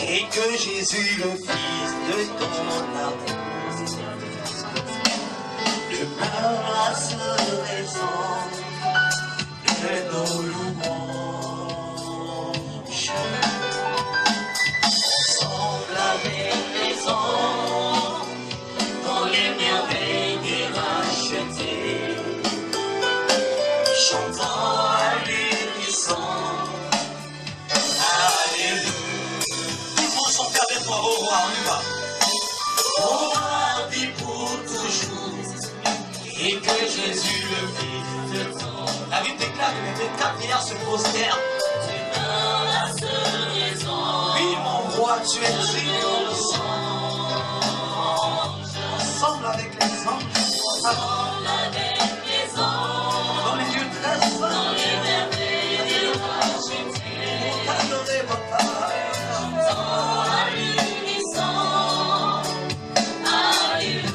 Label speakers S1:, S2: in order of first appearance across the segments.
S1: Et que Jésus, le Fils de ton amour, demeure la seule raison de nos louanges. Ensemble avec les anges, dans les merveilles des rachetés, chantant à l'unisson. Au roi, on y va. Au roi vit pour toujours, et que Jésus le Fils de ton. La Bible déclare que les 24 milliards se prosternent. C'est la seule raison. Oui, mon roi, tu es digne. Ensemble avec les anges. Ensemble avec les anges. Dans les lieux très saints. Dans les merveilles des rachetés. Pour t'adorer, papa.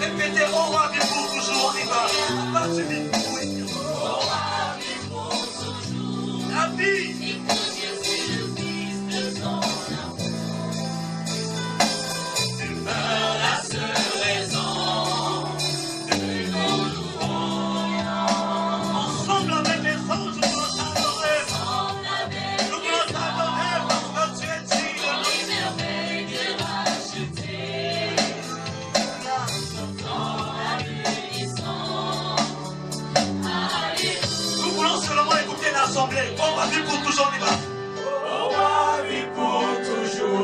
S1: Répétez, au roi vit pour toujours, on y va. Pas celui pour oui. Au roi vit pour toujours. La vie. Et que Jésus, le Fils de ton amour, demeure la seule raison de nos louanges. Ensemble avec les anges, nous allons t'adorer. Ensemble avec nous allons t'adorer parce que tu es digne. Dans les merveilles des rachetés. Nous voulons seulement écouter l'assemblée. On va vivre pour toujours, on y va. On va vivre pour toujours.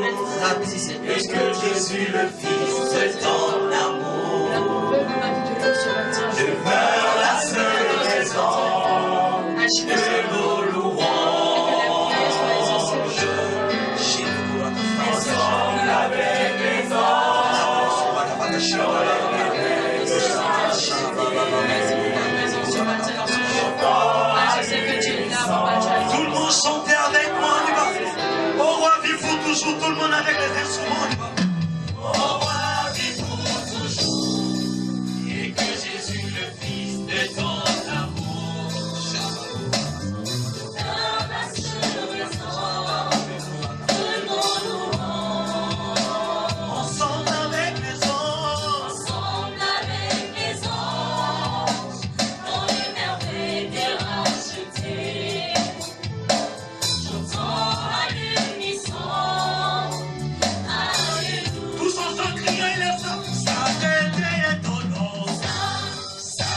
S1: Et que Jésus, le Fils de ton amour, demeure la seule raison de nos louanges. Chez nous, ensemble avec les anges. Tout le monde chantez avec moi, on y va. Au roi vit pour toujours, tout le monde avec les instruments, on y va. Au roi vit pour toujours, et que Jésus, le Fils de ton amour, demeure la seule raison de nos louanges. Ensemble avec les anges. Ensemble avec les anges, dans les merveilles des rachetés, chantant à l'unisson. Alléluia. Tous ensemble crions et les hommes. Ça réveille ton nom. Ça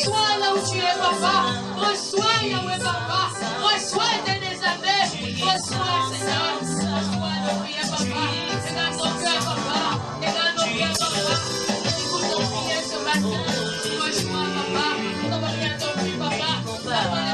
S2: Reçois là où tu es, papa. Reçois Yahweh, papa. Reçois Éternel-Esavé. Reçois, Seigneur. Reçois nos prières, papa. Regarde nos cœurs, papa. Regarde nos cœurs, papa. Écoute nos prières ce matin. Reçois, papa. Nous avons rien compris, papa.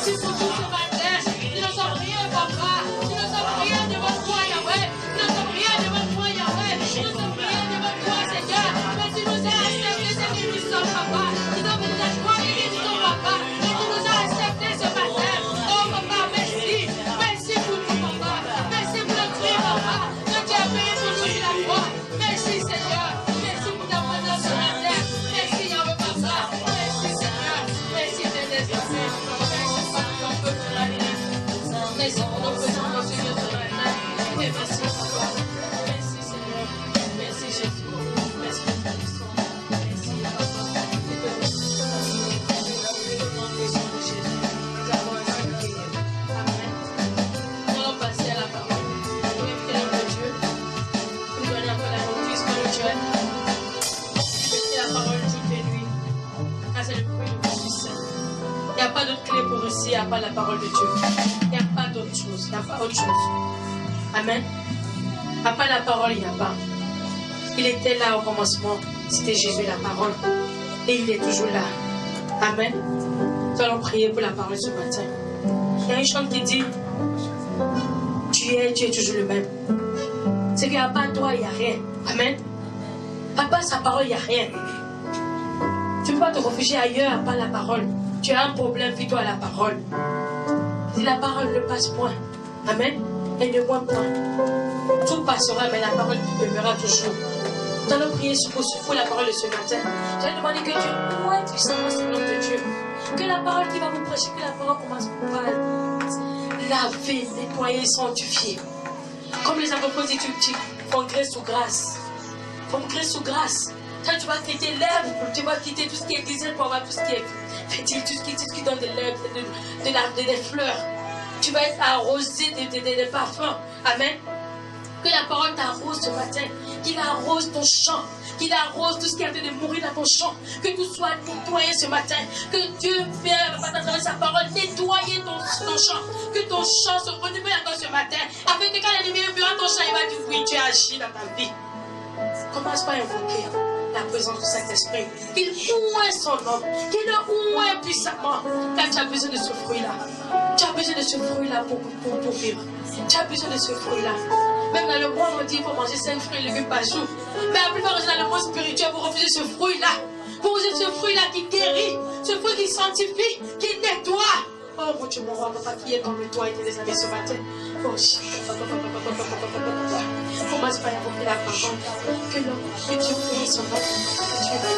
S2: Merci pour tout ce matin. Nous ne sommes rien, papa. Nous ne sommes rien devant toi, Yahweh. Nous ne sommes rien devant toi, Yahweh. Nous ne sommes rien devant toi, Seigneur. Mais tu nous as accepté ce que nous sommes, papa. Tu nous as choisi que nous sommes, papa. Et tu nous as accepté ce matin. Oh, papa, merci. Merci pour tout, papa. Merci pour le prix, papa. Que tu as payé pour nous sur la croix. Merci, Seigneur. Merci pour ta présence ce matin. Merci, Yahweh, papa. Merci, Seigneur. Merci, Saint-Esprit. Merci pour ton peuple, la vie. Merci pour nos petits Seigneur, ce matin. Et merci, papa. Merci, Seigneur. Merci, Jésus. Merci pour ta histoire. Merci, papa. Amen. Nous allons passer à la parole. Nous invitons l'homme de Dieu. Nous donnons encore la notice spirituelle. C'est la parole toute et nuit. Car c'est le fruit de l'Esprit Saint. Il n'y a pas d'autre clé pour réussir à part la parole de Dieu. Il n'y a pas d'autre chose. Il n'y a pas autre chose. Amen. À part la parole, il n'y a pas. Il était là au commencement. C'était Jésus, la parole. Et il est toujours là. Amen. Nous allons prier pour la parole ce matin. Il y a une chante qui dit tu es toujours le même. C'est qu'il n'y a pas toi, il n'y a rien. Amen. Papa, sa parole, il n'y a rien. Tu ne peux pas te réfugier ailleurs à part la parole. Tu as un problème, fais-toi à la parole. Si la parole ne passe point, amen, elle ne moins point. Tout passera, mais la parole demeurera toujours. Nous allons prier pour la parole de ce matin. J'ai demandé que Dieu pointe puissamment ce nom de Dieu. Que la parole qui va vous prêcher, que la parole commence par laver, nettoyer, sanctifier. Comme les apôtres disent, tu font grâce sous grâce. Comme grâce sous grâce. Quand tu vas quitter l'herbe, tu vas quitter tout ce qui est désir pour avoir tout ce qui est fétile, tout ce qui donne de l'herbe, des fleurs. Tu vas être arrosé des parfums. Amen. Que la parole t'arrose ce matin, qu'il arrose ton champ, qu'il arrose tout ce qui a de mourir dans ton champ, que tout soit nettoyé ce matin, que Dieu fait à travers sa parole nettoyer ton champ, que ton champ se renouvelle encore ce matin, afin que quand l'ennemi verra ton champ, il va dire oui, tu as agi dans ta vie. Commence par invoquer la présence du Saint-Esprit, qu'il ouvre son nom, qu'il le ouvre puissamment, car tu as besoin de ce fruit-là. Tu as besoin de ce fruit-là pour vivre. Tu as besoin de ce fruit-là. Même dans le monde, on dit qu'il faut manger 5 fruits et légumes par jour. Mais la plupart dans le monde spirituel, vous refusez ce fruit-là. Vous refusez ce fruit-là qui guérit, ce fruit qui sanctifie, qui nettoie. Oh mon Dieu, mon roi, papa, qui est comme toi et tes amis ce matin. Oh, commence par invoquer la parole. Que Dieu bénisse son nom.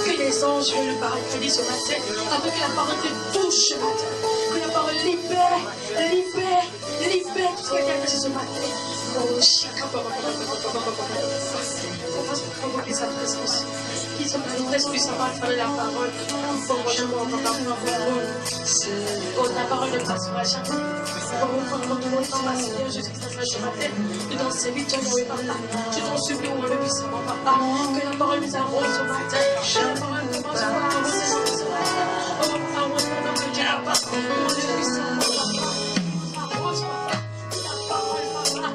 S2: Que les anges viennent le paracléder ce matin. Afin que la parole te touche ce matin. Que la parole libère tout ce qui est caché ce matin. Oh, commence par invoquer sa présence. Ils sont très puissamment à travers la parole. Oh, ta parole ne passera jamais. Oh, ma Seigneur Jésus-Christ, ce matin, que dans ces vies, tu es papa. Je t'en supplie, mon Dieu puissamment, papa. Que la parole nous arrose ce matin. Que la parole commence par arroser ce matin. Oh, arrose mon nom de Dieu, papa. Mon Dieu puissamment, papa. Arrose, papa. La parole, papa.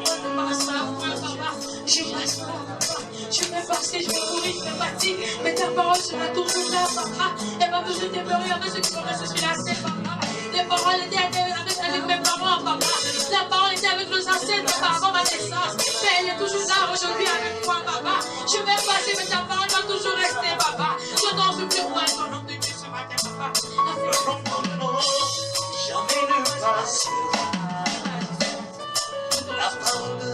S2: Ne passe pas, papa. Je passe pas, papa. Je vais passer, je vais courir, je vais bâtir. Mais ta parole sera toujours là, papa. Elle va toujours demeurer avec ceux qui sont restés sur la scène, papa. Les paroles étaient avec mes parents, papa. La parole était avec nos ancêtres, papa, avant ma naissance. Mais elle est toujours là aujourd'hui avec moi, papa. Je vais passer, mais ta parole va toujours rester, papa. Je t'en supplie, moi, ton nom de Dieu ce matin, papa.
S1: Jamais ne passera. La parole de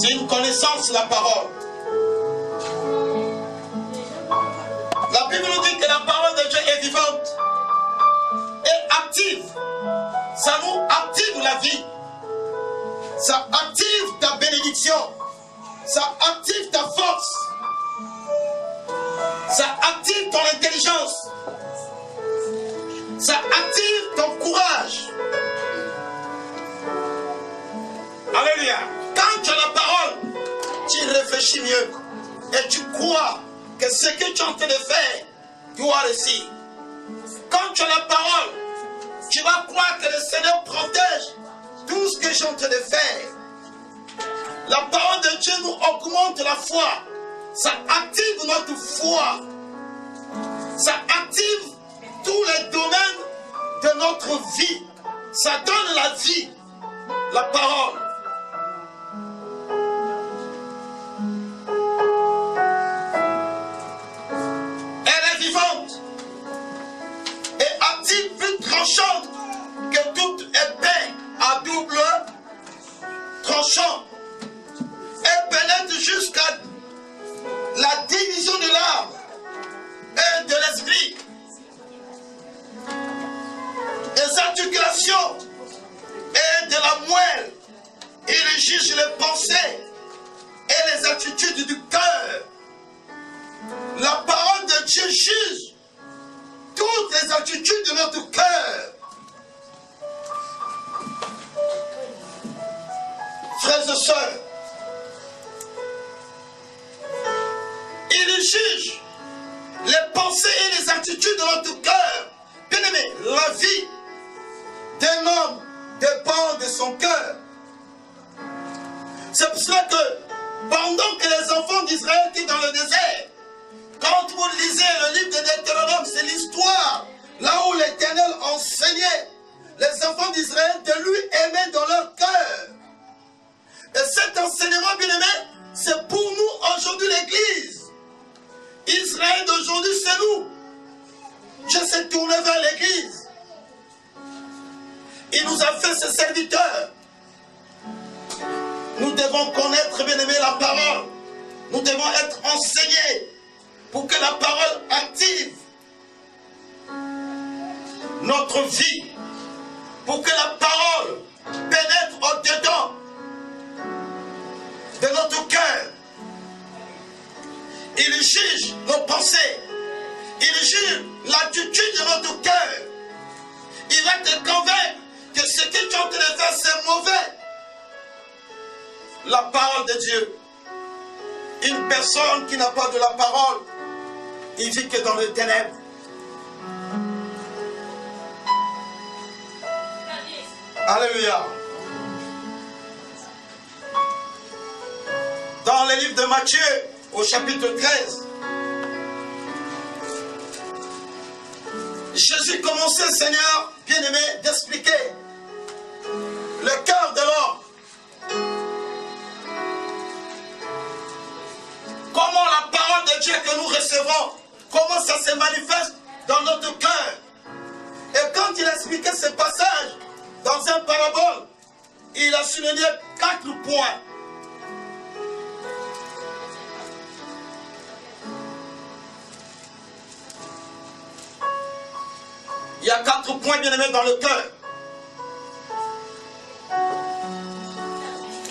S3: C'est une connaissance de la parole. La Bible nous dit que la parole de Dieu est vivante et active. Ça nous active la vie. Ça active ta bénédiction. Ça active ta force. Ça active ton intelligence. Ça active ton courage. Alléluia. Quand tu as la parole, tu réfléchis mieux. Et tu crois que ce que tu es en train de faire, tu vas réussir. Quand tu as la parole, tu vas croire que le Seigneur protège tout ce que je suis en train de faire. La parole de Dieu nous augmente la foi. Ça active notre foi. Ça active tous les domaines de notre vie. Ça donne la vie. La parole. Elle est vivante et active, plus tranchante que toute épée à double tranchant. Elle pénètre jusqu'à la division de l'âme et de l'esprit, des articulations et de la moelle. Il juge les pensées et les attitudes du cœur. La parole de Dieu juge toutes les attitudes de notre cœur. Frères et sœurs, il juge les pensées et les attitudes de notre cœur. Bien-aimé, la vie d'un homme dépend de son cœur. C'est pour cela que pendant que les enfants d'Israël étaient dans le désert, quand vous lisez le livre de Deutéronome, c'est l'histoire là où l'Éternel enseignait les enfants d'Israël de lui aimer dans leur cœur. Et cet enseignement, bien-aimé, c'est pour nous aujourd'hui l'Église. Israël d'aujourd'hui, c'est nous. Dieu s'est tourné vers l'Église. Il nous a fait ses serviteurs. Nous devons connaître, bien-aimé, la parole. Nous devons être enseignés pour que la parole active notre vie. Pour que la parole pénètre au-dedans de notre cœur. Il juge nos pensées. Il juge l'attitude de notre cœur. Il va te convaincre que ce que tu es en train de faire, c'est mauvais. La parole de Dieu. Une personne qui n'a pas de la parole, il vit que dans les ténèbres. Alléluia. Dans le livre de Matthieu, au chapitre 13, Jésus commençait, Seigneur, bien-aimé, d'expliquer le cœur de l'homme. Comment la parole de Dieu que nous recevons, comment ça se manifeste dans notre cœur. Et quand il expliquait ce passage dans un parabole, il a souligné 4 points. Il y a 4 points, bien-aimés, dans le cœur.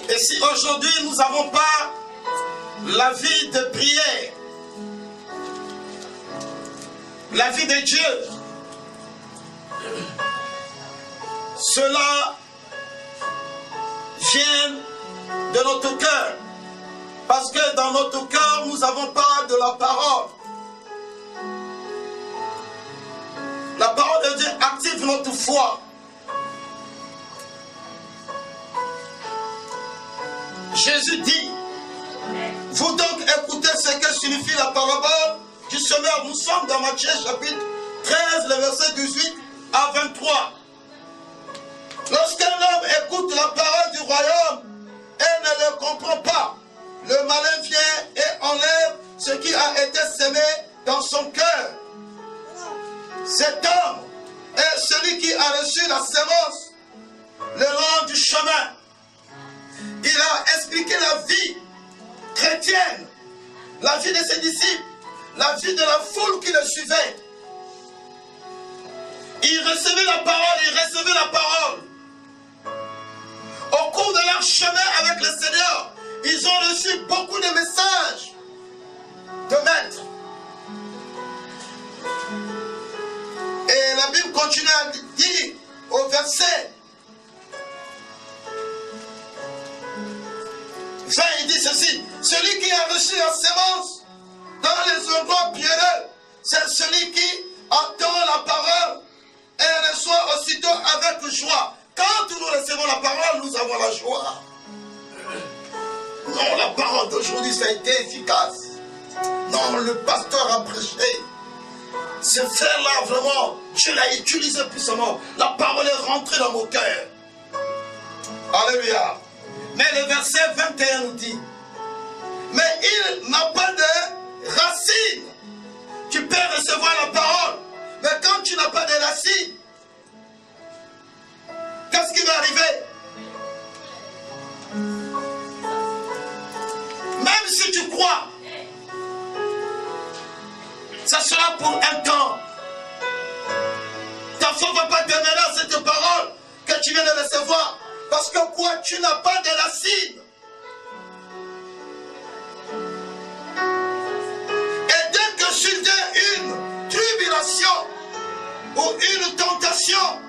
S3: Et si aujourd'hui nous n'avons pas la vie de prière, la vie de Dieu, cela vient de notre cœur. Parce que dans notre cœur, nous n'avons pas de la parole. La parole de Dieu active notre foi. Jésus dit, vous donc écoutez ce que signifie la parabole du semeur. Nous sommes dans Matthieu chapitre 13, le verset 18 à 23. Lorsqu'un homme écoute la parole du royaume et ne le comprend pas, le malin vient et enlève ce qui a été semé dans son cœur. Cet homme est celui qui a reçu la sémence le long du chemin. Il il a expliqué la vie chrétienne, la vie de ses disciples, la vie de la foule qui le suivait. Ils recevaient la parole, Au cours de leur chemin avec le Seigneur, ils ont reçu beaucoup de messages de maître. Et la Bible continue à dire au verset 20, il dit ceci: celui qui a reçu la sémence dans les endroits pierreux, c'est celui qui entend la parole et reçoit aussitôt avec joie. Quand nous recevons la parole, nous avons la joie. Non, la parole d'aujourd'hui, ça a été efficace. Non, le pasteur a prêché. Ce frère-là, vraiment, Dieu l'a utilisé puissamment. La parole est rentrée dans mon cœur. Alléluia. Mais le verset 21 nous dit: mais il n'a pas de racines. Tu peux recevoir la parole, mais quand tu n'as pas de racines, qu'est-ce qui va arriver? Même si tu crois, ça sera pour un temps. Ta foi ne va pas demeurer cette parole que tu viens de recevoir. Parce que quoi? Tu n'as pas de racines. Et dès que survient une tribulation ou une tentation,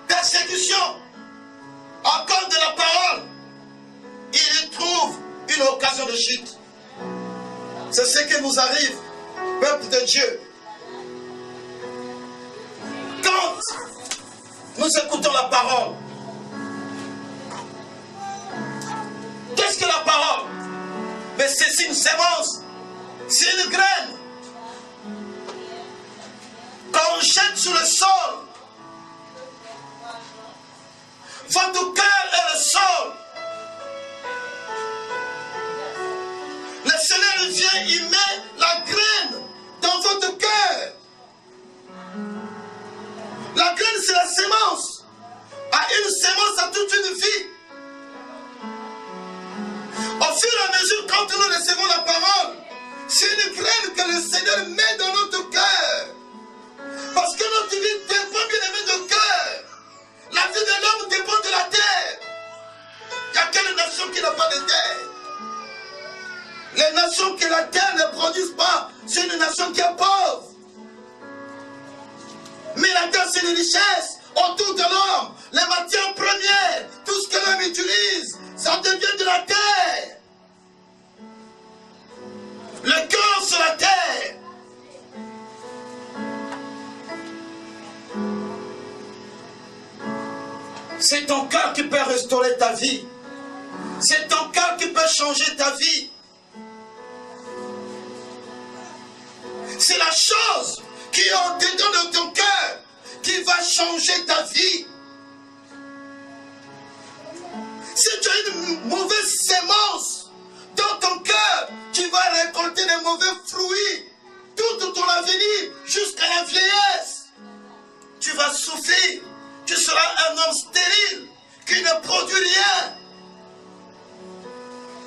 S3: persécution, à cause de la parole, il trouve une occasion de chute. C'est ce qui nous arrive, peuple de Dieu. Quand nous écoutons la parole, qu'est-ce que la parole? Mais c'est une sémence, c'est une graine qu'on jette sur le sol. Votre cœur est le sol. Le Seigneur vient, il met la graine dans votre cœur. La graine, c'est la sémence. À une sémence, à toute une vie. Au fur et à mesure, quand nous recevons la parole, c'est une graine que le Seigneur met dans notre cœur. Parce que notre vie dépend, bien aimé, de cœur. La vie de l'homme dépend de la terre. Il y a quelle nation qui n'a pas de terre? Les nations que la terre ne produisent pas, c'est une nation qui est pauvre. Mais la terre, c'est une richesse autour de l'homme. Les matières premières, tout ce que l'homme utilise, ça devient de la terre. Le cœur sur la terre. C'est ton cœur qui peut restaurer ta vie. C'est ton cœur qui peut changer ta vie. C'est la chose qui est en dedans de ton cœur qui va changer ta vie. Si tu as une mauvaise sémence dans ton cœur, tu vas récolter des mauvais fruits tout ton avenir jusqu'à la vieillesse. Tu vas souffrir. Tu seras un homme stérile qui ne produit rien.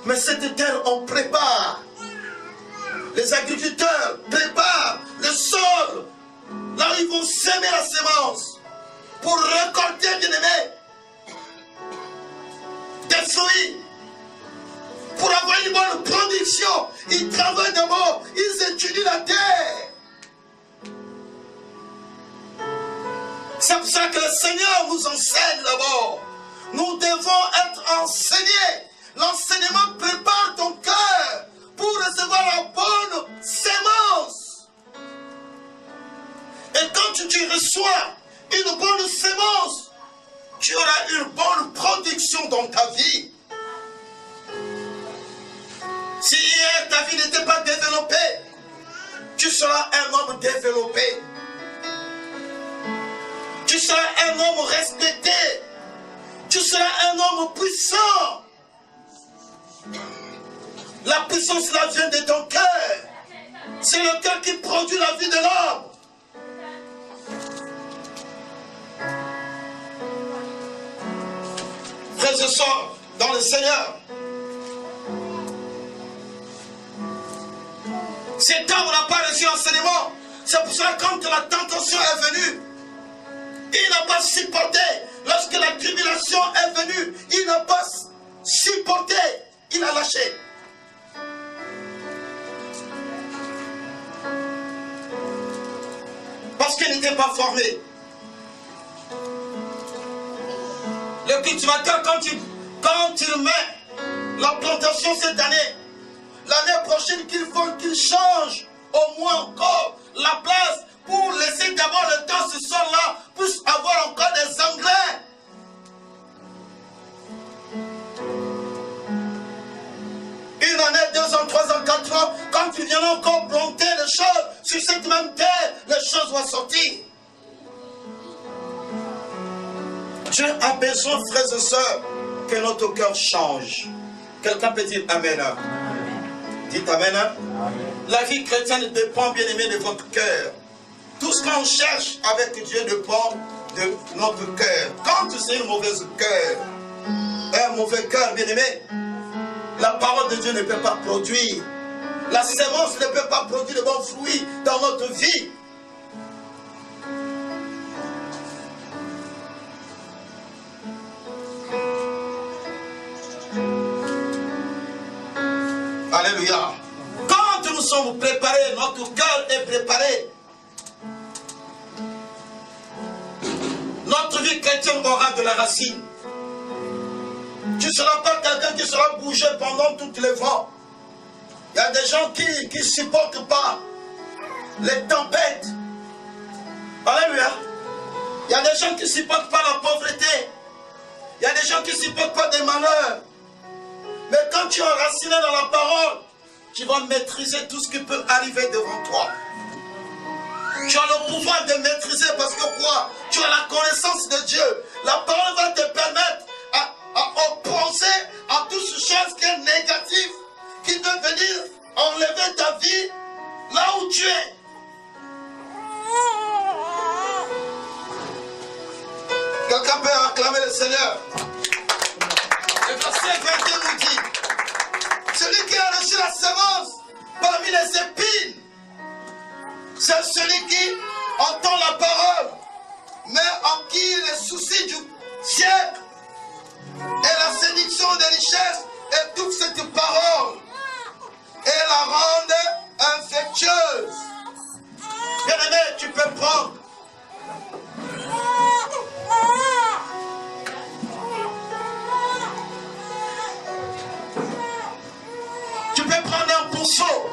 S3: Mais cette terre, on prépare. Les agriculteurs préparent le sol. Là où ils vont semer la semence pour récolter, bien aimé, des fruits. Pour avoir une bonne production, ils travaillent d'abord, ils étudient la terre. C'est pour ça que le Seigneur nous enseigne d'abord. Nous devons être enseignés. L'enseignement prépare ton cœur pour recevoir la bonne sémence. Et quand tu reçois une bonne sémence, tu auras une bonne production dans ta vie. Si hier ta vie n'était pas développée, tu seras un homme développé. Tu seras un homme respecté. Tu seras un homme puissant. La puissance là vient de ton cœur. C'est le cœur qui produit la vie de l'homme. Frères et sœurs, dans le Seigneur, Cet homme n'a pas reçu l'enseignement. C'est pour cela que quand la tentation est venue, il n'a pas supporté. Lorsque la tribulation est venue, il n'a pas supporté. Il a lâché. Parce qu'il n'était pas formé. Le cultivateur, quand il met la plantation cette année, l'année prochaine, qu'il faut qu'il change au moins encore la place pour laisser d'abord le temps ce sol-là puisse avoir encore des engrais. Une année, 2 ans, 3 ans, 4 ans, quand il vient encore planter les choses sur cette même terre, les choses vont sortir. Dieu a besoin, frères et sœurs, que notre cœur change. Quelqu'un peut dire Amen. Dites Amen. La vie chrétienne dépend, bien aimé, de votre cœur. Tout ce qu'on cherche avec Dieu dépend de notre cœur. Quand c'est une mauvaise cœur, un mauvais cœur, bien aimé, la parole de Dieu ne peut pas produire. La sémence ne peut pas produire de bons fruits dans notre vie. Alléluia. Quand nous sommes préparés, notre cœur est préparé. Notre vie chrétienne aura de la racine. Tu ne seras pas quelqu'un qui sera bougé pendant toutes les vents. Il y a des gens qui ne supportent pas les tempêtes. Alléluia. Il y a des gens qui ne supportent pas la pauvreté. Il y a des gens qui ne supportent pas des malheurs. Mais quand tu es enraciné dans la parole, tu vas maîtriser tout ce qui peut arriver devant toi. Tu as le pouvoir de maîtriser parce que quoi? Tu as la connaissance de Dieu. La parole va te permettre à opposer à toute chose qui est négative, qui peut venir enlever ta vie là où tu es. Quelqu'un peut acclamer le Seigneur. Le verset 21 nous dit, celui qui a reçu la semence parmi les épines, c'est celui qui entend la parole, mais en qui les soucis du siècle et la séduction des richesses étouffent cette parole et la rendent infectieuse. Bien-aimé, tu peux prendre un ponceau.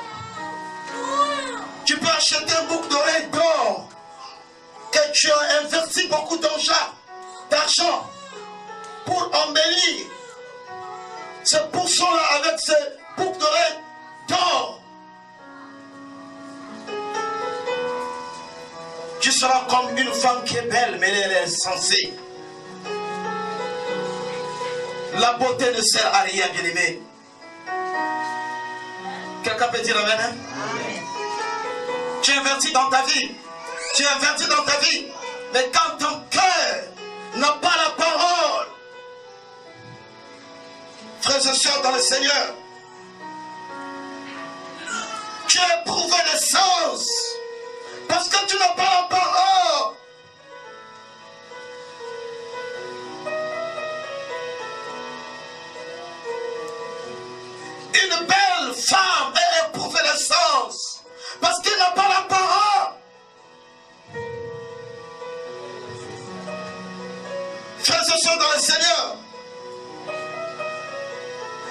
S3: Tu peux acheter un boucle d'oreille d'or que tu as investi beaucoup d'argent pour embellir ce ponceau-là avec ce boucle d'oreille d'or. Tu seras comme une femme qui est belle, mais elle est insensée. La beauté ne sert à rien, bien-aimé. Quelqu'un peut dire Amen, hein? Amen. Tu es inverti dans ta vie. Tu es inverti dans ta vie. Mais quand ton cœur n'a pas la parole, frères et sœurs dans le Seigneur, tu as éprouvé l'essence. Parce que tu n'as pas la parole. Une belle femme a éprouvé l'essence parce qu'elle n'a pas la parole. Frères et sœurs dans le Seigneur,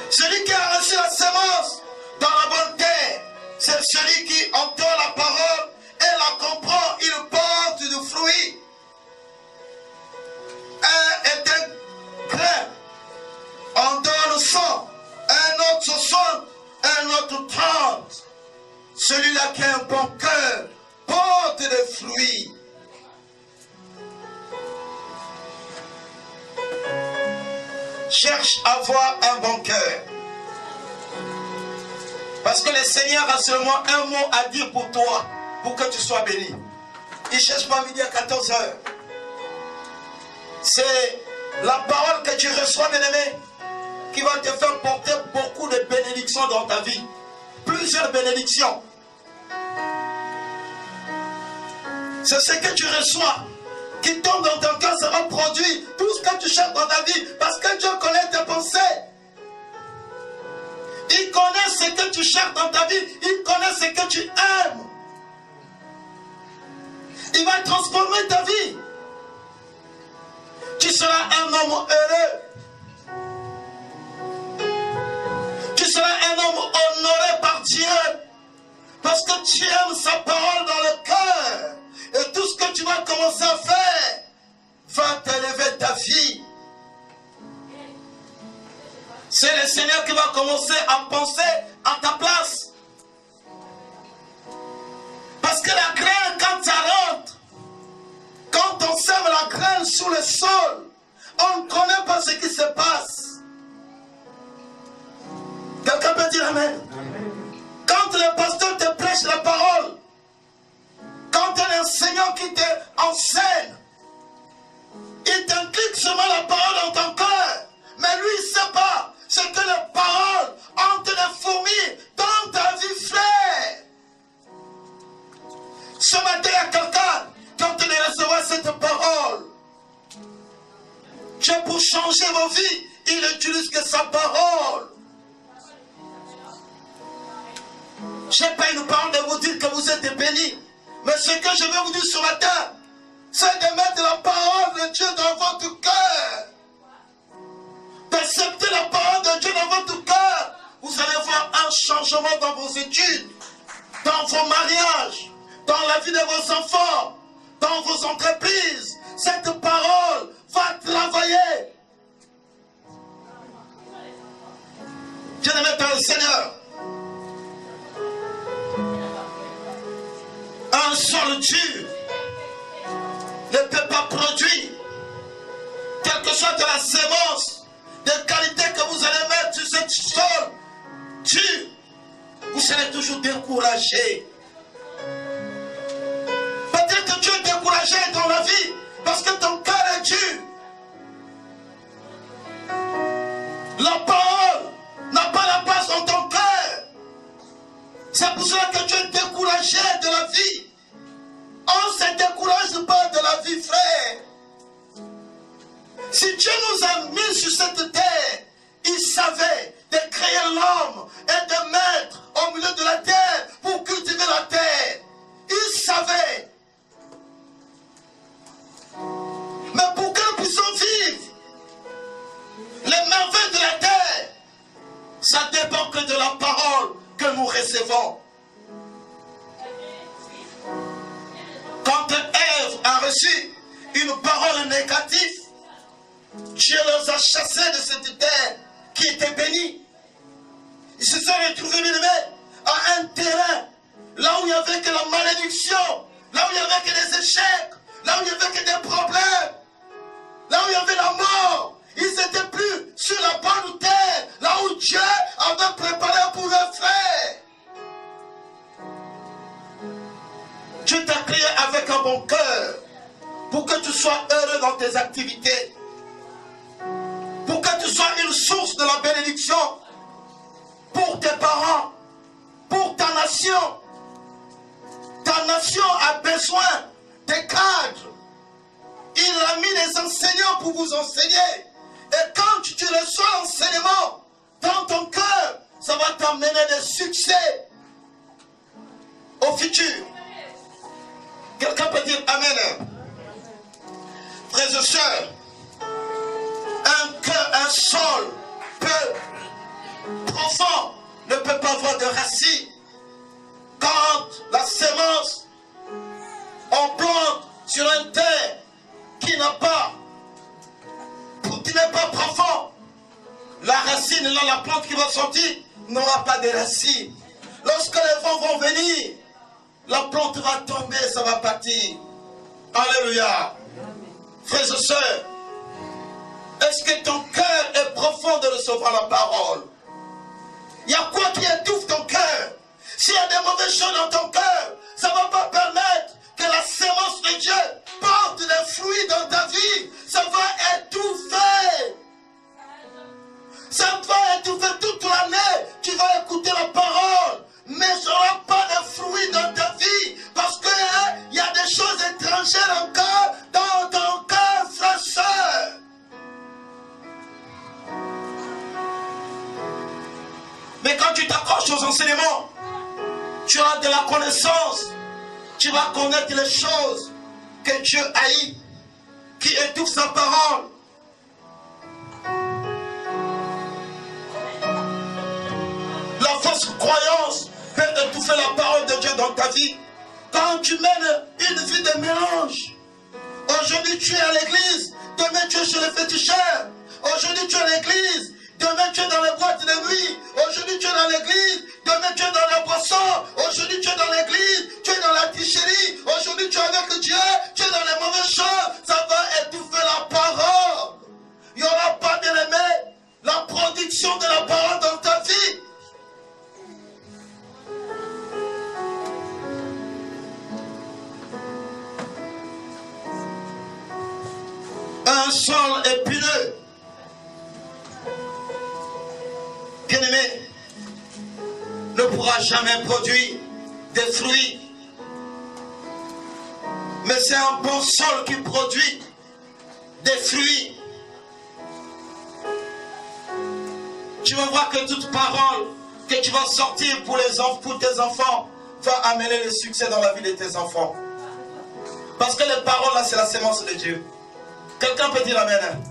S3: celui qui a reçu la semence dans la bonne terre, c'est celui qui entend la parole et la comprend, il porte du fruit. Un est un grain, on donne 100, un autre 60, un autre 30. Celui-là qui a un bon cœur porte des fruits. Cherche à avoir un bon cœur. Parce que le Seigneur a seulement un mot à dire pour toi, pour que tu sois béni. Il ne cherche pas à midi à 14 heures. C'est la parole que tu reçois, bien-aimé, qui va te faire porter beaucoup de bénédictions dans ta vie. Plusieurs bénédictions. C'est ce que tu reçois qui tombe dans ton cœur, ça va produire tout ce que tu cherches dans ta vie. Parce que Dieu connaît tes pensées. Il connaît ce que tu cherches dans ta vie. Il connaît ce que tu aimes. Il va transformer ta vie. Tu seras un homme heureux. Tu seras un homme honoré par Dieu. Parce que tu aimes sa parole dans le cœur. Et tout ce que tu vas commencer à faire va t'élever ta vie. C'est le Seigneur qui va commencer à penser à ta place. Parce que la graine, quand ça rentre, quand on sème la graine sous le sol, on ne connaît pas ce qui se passe. Quelqu'un peut dire Amen. Quand le pasteur te prêche la parole, quand un enseignant qui t'enseigne, il t'inculque seulement la parole dans ton cœur, mais lui il ne sait pas ce que les paroles ont de fourmis dans ta vie, frère. Ce matin, il y a quelqu'un qui a de recevoir cette parole. Dieu, pour changer vos vies, il n'utilise que sa parole. Je n'ai pas une parole de vous dire que vous êtes bénis. Mais ce que je vais vous dire ce matin, c'est de mettre la parole de Dieu dans votre cœur. D'accepter la parole de Dieu dans votre cœur. Vous allez voir un changement dans vos études, dans vos mariages, dans la vie de vos enfants, dans vos entreprises. Cette parole va travailler. Bien-aimé par le Seigneur, un sol dur ne peut pas produire, quelle que soit de la sémence, de qualité que vous allez mettre sur cette sol dur, vous serez toujours découragé. Peut-être que tu es découragé dans la vie parce que ton cœur est dur. La parole n'a pas la place dans ton cœur. C'est pour cela que tu es découragé de la vie. On ne se décourage pas de la vie, frère. Si Dieu nous a mis sur cette terre, il savait de créer l'homme et de mettre au milieu de la terre pour cultiver la terre. Il savait. Mais pour que nous puissions vivre les merveilles de la terre, ça dépend que de la parole que nous recevons. Quand Ève a reçu une parole négative, Dieu les a chassés de cette terre qui était bénie. Ils se sont retrouvés à un terrain, là où il n'y avait que la malédiction, là où il n'y avait que des échecs, là où il n'y avait que des problèmes, là où il y avait la mort. Ils n'étaient plus sur la bonne terre, là où Dieu avait préparé pour eux, frère. Dieu t'a créé avec un bon cœur pour que tu sois heureux dans tes activités, pour que tu sois une source de la bénédiction pour tes parents, pour ta nation. Ta nation a besoin des cadres. Il a mis des enseignants pour vous enseigner. Et quand tu reçois l'enseignement dans ton cœur, ça va t'amener des succès au futur. Quelqu'un peut dire Amen. Frères et sœurs, un sol profond ne peut pas avoir de racines. Quand la sémence, on plante sur une terre qui n'est pas profond, la racine, là, la plante qui va sortir n'aura pas de racines. Lorsque les vents vont venir, la plante va tomber, ça va partir. Alléluia. Frères et sœurs, est-ce que ton cœur est profond de recevoir la parole? Il y a quoi qui étouffe ton cœur? S'il y a des mauvaises choses dans ton cœur, ça ne va pas permettre que la sémence de Dieu porte des fruits dans ta vie. Ça va étouffer. Ça va étouffer toute l'année. Tu vas écouter la parole, mais il n'y aura pas de fruits dans ta vie. Parce qu'il y a des choses éternelles aux enseignements. Tu auras de la connaissance. Tu vas connaître les choses que Dieu haït, qui étouffe sa parole. La fausse croyance peut étouffer la parole de Dieu dans ta vie. Quand tu mènes une vie de mélange, aujourd'hui tu es à l'église, demain tu es chez les féticheurs, aujourd'hui tu es à l'église, demain tu es dans les boîtes de nuit, aujourd'hui tu es dans l'église, demain tu es dans la boisson, aujourd'hui tu es dans l'église, tu es dans la tricherie, aujourd'hui tu es avec Dieu, tu es dans les mauvaises choses, ça va étouffer la parole. Il n'y aura pas, bien aimé, la production de la parole dans ta vie. Un sol épineux. Bien-aimé, ne pourra jamais produire des fruits. Mais c'est un bon sol qui produit des fruits. Tu vas voir que toute parole que tu vas sortir pour tes enfants va amener le succès dans la vie de tes enfants. Parce que les paroles là, c'est la sémence de Dieu. Quelqu'un peut dire amen.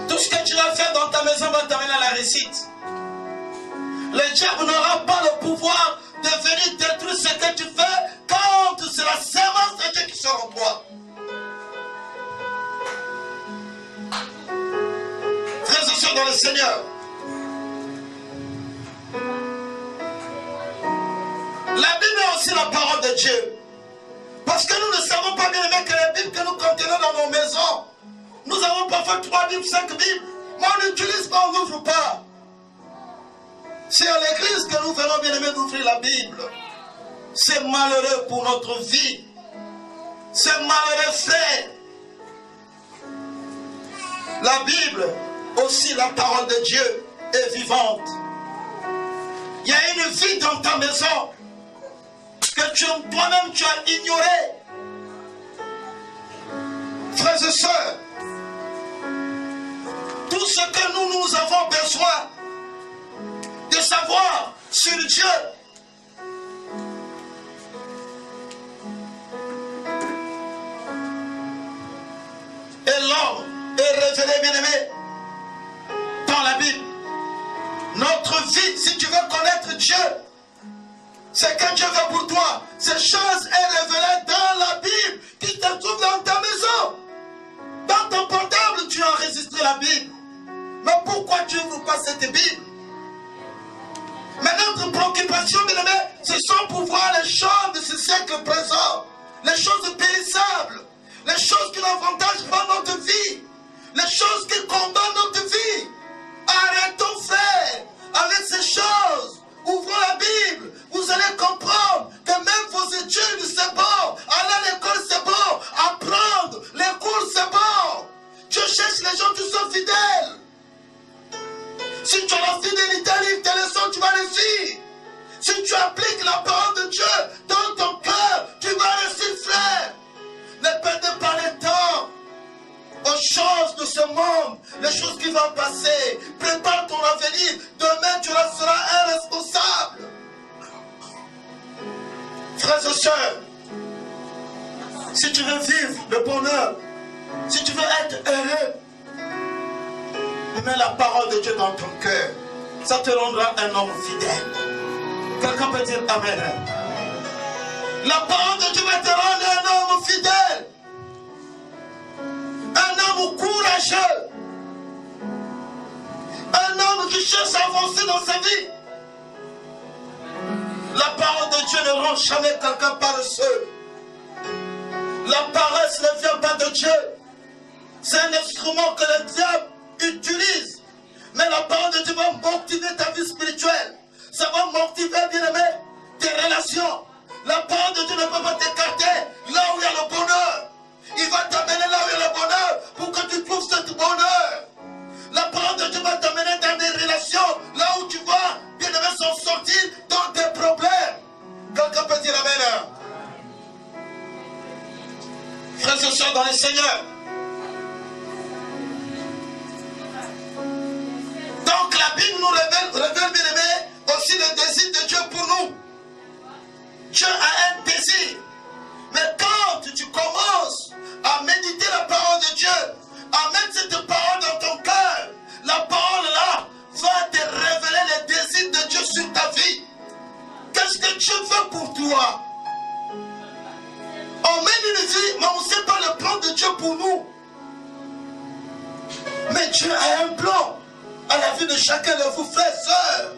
S3: Tout ce que tu vas faire dans ta maison va t'amener à la réussite. Le diable n'aura pas le pouvoir de venir détruire ce que tu fais quand c'est la sémence de Dieu qui sort en toi. Frères et sœurs dans le Seigneur, la Bible est aussi la parole de Dieu. Parce que nous ne savons pas bien aimé que les Bibles que nous contenons dans nos maisons, nous avons parfois 3 Bibles, 5 Bibles, mais on n'utilise pas, on n'ouvre pas. C'est à l'église que nous venons bien aimé d'ouvrir la Bible. C'est malheureux pour notre vie. C'est malheureux frère. La Bible, aussi la parole de Dieu, est vivante. Il y a une vie dans ta maison que toi-même tu as ignoré. Frères et sœurs, tout ce que nous avons besoin de savoir sur Dieu, et l'homme est révélé, bien-aimé, dans la Bible. Notre vie, si tu veux connaître Dieu, c'est que Dieu veut pour toi. Ces choses est révélée dans la Bible qui te trouve dans ta maison. Dans ton portable, tu as enregistré la Bible. Mais pourquoi tu n'ouvres pas cette Bible? Mais notre préoccupation, bien aimé, ce sont pour voir les choses de ce siècle présent. Les choses périssables. Les choses qui n'avantagent pas notre vie. Les choses qui combattent notre vie. Arrêtons, frère, avec ces choses. Ouvrons la Bible, vous allez comprendre que même vos études c'est bon, aller à l'école c'est bon, apprendre, les cours c'est bon. Dieu cherche les gens qui sont fidèles. Si tu as la fidélité à lire tes leçons, tu vas réussir. Si tu appliques la parole de Dieu dans ton cœur, tu vas réussir, frère. Ne perdez pas le temps aux choses de ce monde, les choses qui vont passer. Prépare ton avenir. Demain, tu seras un responsable. Frères et sœurs, si tu veux vivre le bonheur, si tu veux être heureux, mets la parole de Dieu dans ton cœur. Ça te rendra un homme fidèle. Quelqu'un peut dire amen. La parole de Dieu va te rendre un homme fidèle. Un homme courageux. Un homme qui cherche à avancer dans sa vie. La parole de Dieu ne rend jamais quelqu'un paresseux. La paresse ne vient pas de Dieu. C'est un instrument que le diable utilise. Mais la parole de Dieu va motiver ta vie spirituelle. Ça va motiver, bien-aimé, tes relations. La parole de Dieu ne peut pas t'écarter là où il y a le bonheur. Il va t'amener là où il y a le bonheur pour que tu trouves ce bonheur. La parole de Dieu va t'amener dans des relations là où tu vas, bien-aimé, s'en sortir dans tes problèmes. Quelqu'un peut dire amen. Frères et sœurs dans le Seigneur. Donc la Bible nous révèle, bien-aimé, aussi le désir de Dieu pour nous. Dieu a un désir. Mais quand tu commences à méditer la parole de Dieu, à mettre cette parole dans ton cœur, la parole là va te révéler les désirs de Dieu sur ta vie. Qu'est-ce que Dieu veut pour toi? On mène une vie, mais on ne sait pas le plan de Dieu pour nous. Mais Dieu a un plan à la vie de chacun de vous, frères et sœurs.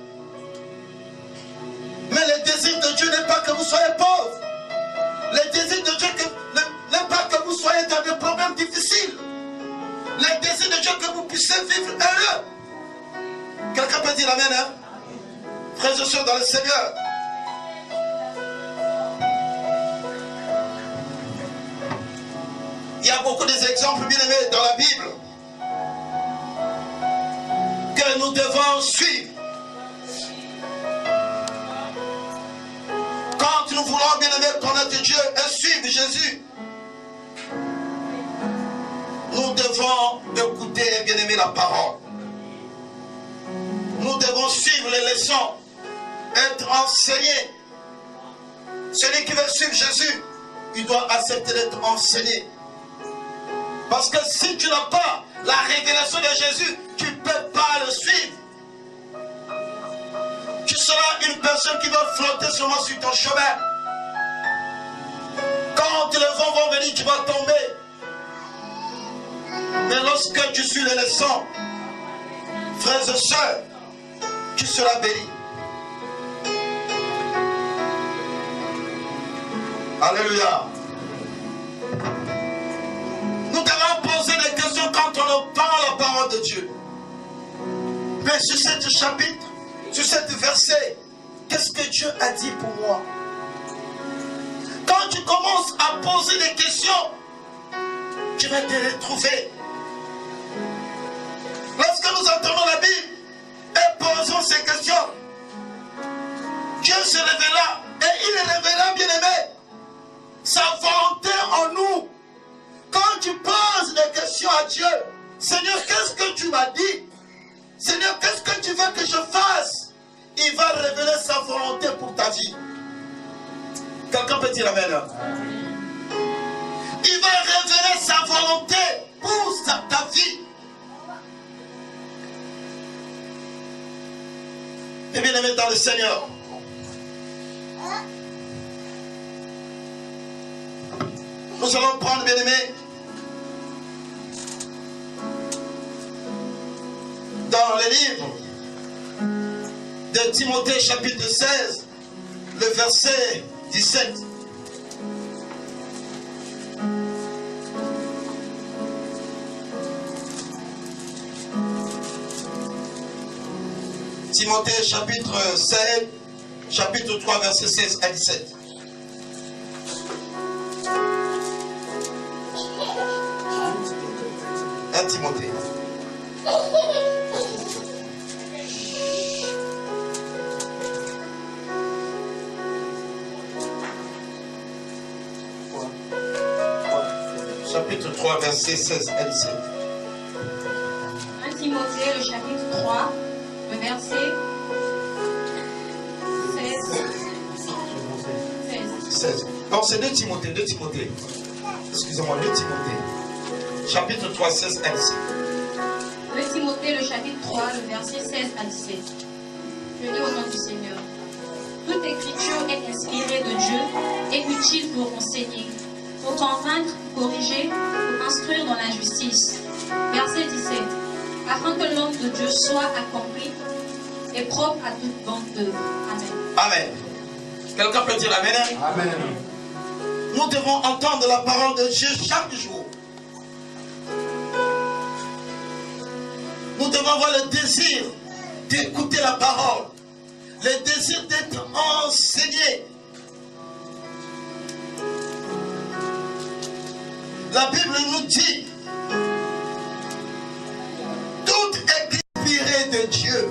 S3: Mais le désir de Dieu n'est pas que vous soyez pauvres. Le désir de Dieu n'est pas que vous soyez dans des problèmes difficiles. Le désir de Dieu que vous puissiez vivre heureux. Quelqu'un peut dire amen, hein? Frères et sœurs dans le Seigneur. Il y a beaucoup d'exemples bien aimés dans la Bible que nous devons suivre. Quand nous voulons bien aimer connaître Dieu et suivre Jésus, nous devons écouter et bien aimer la parole. Nous devons suivre les leçons, être enseignés. Celui qui veut suivre Jésus, il doit accepter d'être enseigné. Parce que si tu n'as pas la révélation de Jésus, tu ne peux pas le suivre. Tu seras une personne qui va flotter seulement sur ton chemin. Quand les vents vont venir, tu vas tomber. Mais lorsque tu suis les leçons, frères et sœurs, tu seras béni. Alléluia. Nous devons poser des questions quand on entend la parole de Dieu. Mais sur ce chapitre, sur cet verset, qu'est-ce que Dieu a dit pour moi? Quand tu commences à poser des questions, tu vas te retrouver. Lorsque nous entendons la Bible et posons ces questions, Dieu se révéla et il révéla, bien aimé, sa volonté en nous. Quand tu poses des questions à Dieu, Seigneur, qu'est-ce que tu m'as dit? Seigneur, qu'est-ce que tu veux que je fasse? Il va révéler sa volonté pour ta vie. Quelqu'un peut dire amen. Il va révéler sa volonté pour ta vie. Et bien aimé dans le Seigneur, nous allons prendre, bien aimé, dans le livre de Timothée chapitre 16, le verset 17. Timothée chapitre 16, chapitre 3, verset 16 à 17. Timothée. Chapitre 3, verset 16 à 17.
S2: 1 Timothée, le chapitre 3, le verset
S3: 16. Non, c'est 2 Timothée, 2 Timothée. Excusez-moi, 2 Timothée. Chapitre 3, 16 à 17.
S2: 2 Timothée, le chapitre 3, le verset 16 à 17. Je lis au nom du Seigneur. Toute écriture est inspirée de Dieu et utile pour enseigner, pour convaincre, corriger, pour instruire dans la justice. Verset 17. Afin que l'homme de Dieu soit accompli et propre à toute bonne œuvre. Amen.
S3: Amen. Quelqu'un peut dire amen?
S4: Amen.
S3: Nous devons entendre la parole de Dieu chaque jour. Nous devons avoir le désir d'écouter la parole, le désir d'être enseigné. La Bible nous dit, tout est inspiré de Dieu.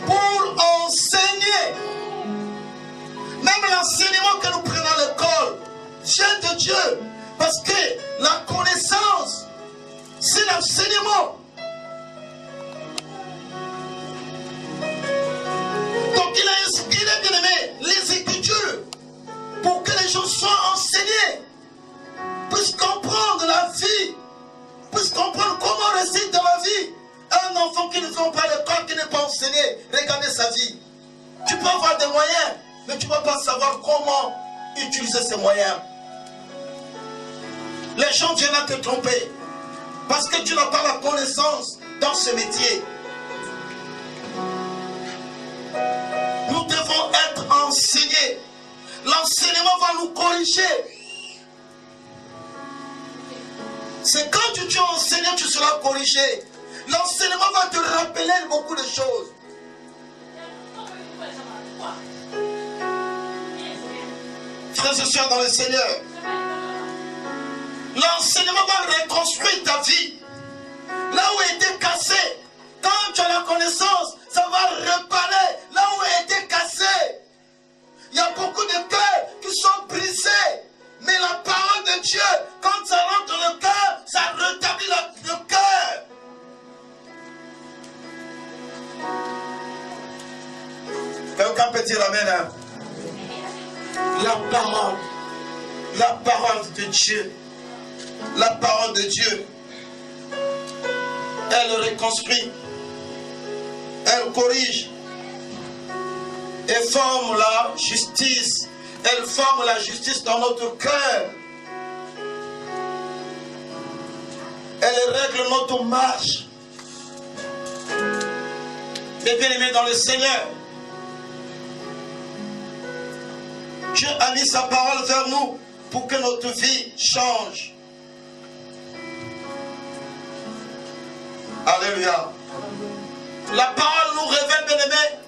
S3: Pour enseigner. Même l'enseignement que nous prenons à l'école vient de Dieu. Parce que la connaissance, c'est l'enseignement. Donc il a inspiré, bien aimé, les Écritures pour que les gens soient enseignés, puissent comprendre la vie, puissent comprendre comment réussir dans la vie. Un enfant qui ne fait pas l'école, qui n'est pas enseigné, regardez sa vie. Tu peux avoir des moyens, mais tu ne vas pas savoir comment utiliser ces moyens. Les gens viennent à te tromper parce que tu n'as pas la connaissance dans ce métier. Nous devons être enseignés. L'enseignement va nous corriger. C'est quand tu es enseigné, tu seras corrigé. L'enseignement va te rappeler beaucoup de choses. Frères et sœurs dans le Seigneur, l'enseignement va reconstruire ta vie. Là où elle était cassée, quand tu as la connaissance, ça va réparer là où elle était cassée. Il y a beaucoup de cœurs qui sont brisés. Mais la parole de Dieu, quand ça rentre dans le cœur, ça rétablit le cœur. Quelqu'un peut dire amen, hein? La parole de Dieu, la parole de Dieu, elle reconstruit, elle corrige, elle forme la justice. Elle forme la justice dans notre cœur. Elle règle notre marche. Mes bien-aimés dans le Seigneur, Dieu a mis sa parole vers nous pour que notre vie change. Alléluia. La parole nous révèle, bien-aimés,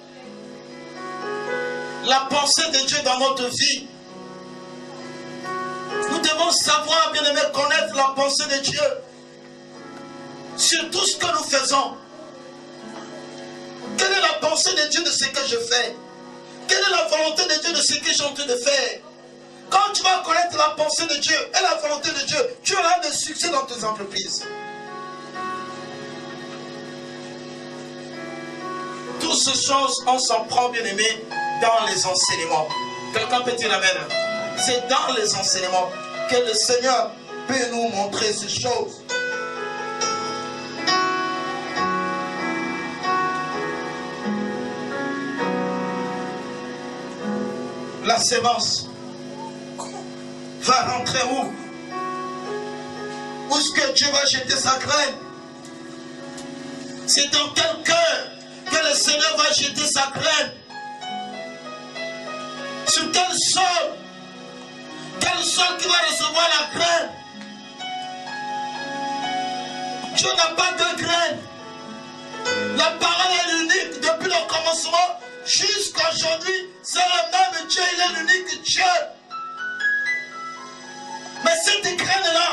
S3: la pensée de Dieu dans notre vie. Nous devons savoir, bien-aimés, connaître la pensée de Dieu sur tout ce que nous faisons. Quelle est la pensée de Dieu de ce que je fais? Quelle est la volonté de Dieu de ce que je suis en train de faire? Quand tu vas connaître la pensée de Dieu et la volonté de Dieu, tu auras des succès dans tes entreprises. Toutes ces choses, on s'en prend, bien-aimés, dans les enseignements. Quelqu'un peut dire amen. C'est dans les enseignements que le Seigneur peut nous montrer ces choses. La sémence va rentrer où? Où est-ce que Dieu va jeter sa graine? C'est dans quel cœur que le Seigneur va jeter sa graine? Sur quel sol? Quel sol qui va recevoir la graine? Dieu n'a pas de graine. La parole est unique depuis le commencement jusqu'à aujourd'hui. C'est le même Dieu, il est l'unique Dieu. Mais cette graine-là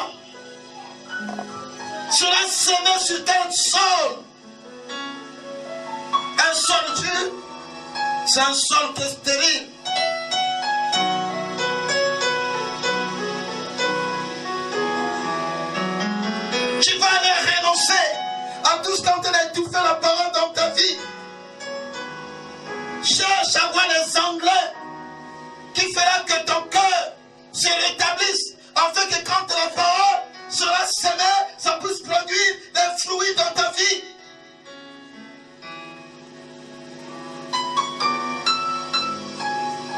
S3: sera semée sur quel sol? Un sol dur, c'est un sol qui est stérile. Tu vas aller renoncer à tout ce qu'on t'a étouffé la parole dans ta vie. Cherche à voir les anglais qui fera que ton cœur se rétablisse, afin que quand la parole sera semée, ça puisse produire des fruits dans ta vie.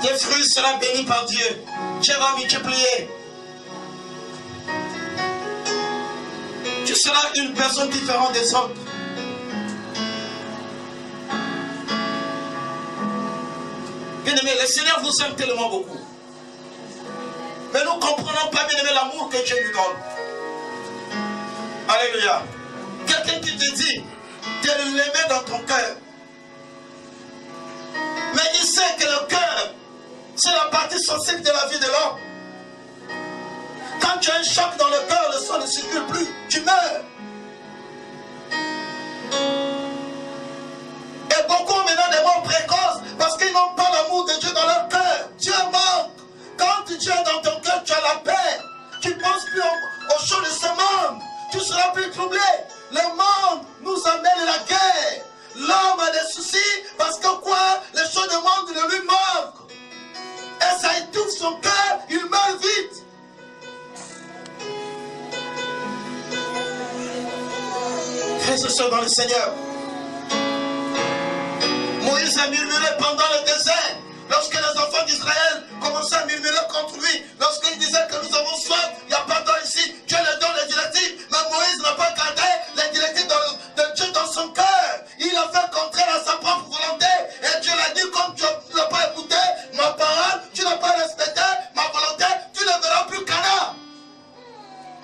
S3: Tes fruits seront bénis par Dieu. Dieu va multiplier. Tu seras une personne différente des autres. Bien-aimé, le Seigneur vous aime tellement beaucoup. Mais nous ne comprenons pas, bien-aimé, l'amour que Dieu nous donne. Alléluia. Quelqu'un qui te dit de l'aimer dans ton cœur. Mais il sait que le cœur, c'est la partie sensible de la vie de l'homme. Quand tu as un choc dans le cœur, le sang ne circule plus, tu meurs. Et beaucoup ont maintenant des morts précoces parce qu'ils n'ont pas l'amour de Dieu dans leur cœur. Dieu manque. Quand Dieu est dans ton cœur, tu as la paix. Tu ne penses plus aux choses de ce monde. Tu seras plus troublé. Le monde nous amène la guerre. l'homme a des soucis parce que quoi? Les choses demandent de lui mordre. Et ça étouffe son cœur, il meurt vite. Frères et sœurs dans le Seigneur, Moïse a murmuré pendant le désert. Lorsque les enfants d'Israël commençaient à murmurer contre lui, lorsqu'ils disaient que nous avons soif, il n'y a pas d'eau ici, Dieu leur donne les directives. Mais Moïse n'a pas gardé les directives de Dieu dans son cœur. Il a fait contraire à sa propre volonté. Et Dieu l'a dit, comme tu n'as pas écouté ma parole, tu n'as pas respecté ma volonté, tu ne verras plus Cana.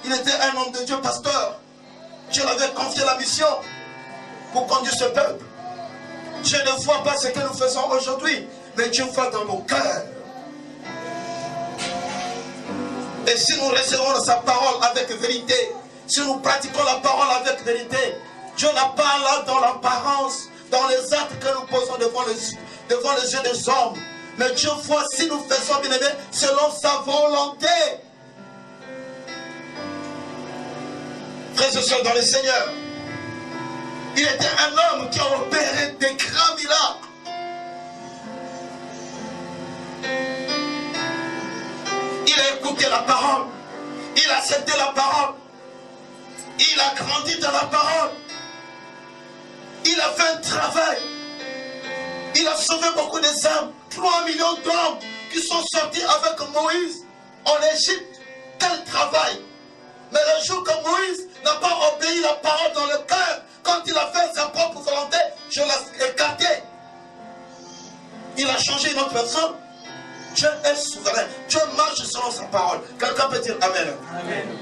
S3: Il était un homme de Dieu, pasteur. Dieu l'avait confié la mission pour conduire ce peuple. Dieu ne voit pas ce que nous faisons aujourd'hui, mais Dieu voit dans nos cœurs. Et si nous recevons sa parole avec vérité, si nous pratiquons la parole avec vérité, Dieu n'a pas là dans l'apparence, dans les actes que nous posons devant les yeux des hommes. Mais Dieu voit si nous faisons, bien aimé, selon sa volonté. Frères et sœurs dans le Seigneur, il était un homme qui a opéré des grands miracles. Il a écouté la parole, il a accepté la parole, il a grandi dans la parole, il a fait un travail, il a sauvé beaucoup des âmes, 3 millions d'hommes qui sont sortis avec Moïse en Égypte. Quel travail! Mais le jour que Moïse n'a pas obéi la parole dans le cœur, quand il a fait sa propre volonté, je l'ai écarté. Il a changé une autre personne. Dieu est souverain. Dieu marche selon sa parole. Quelqu'un peut dire Amen.
S1: Amen.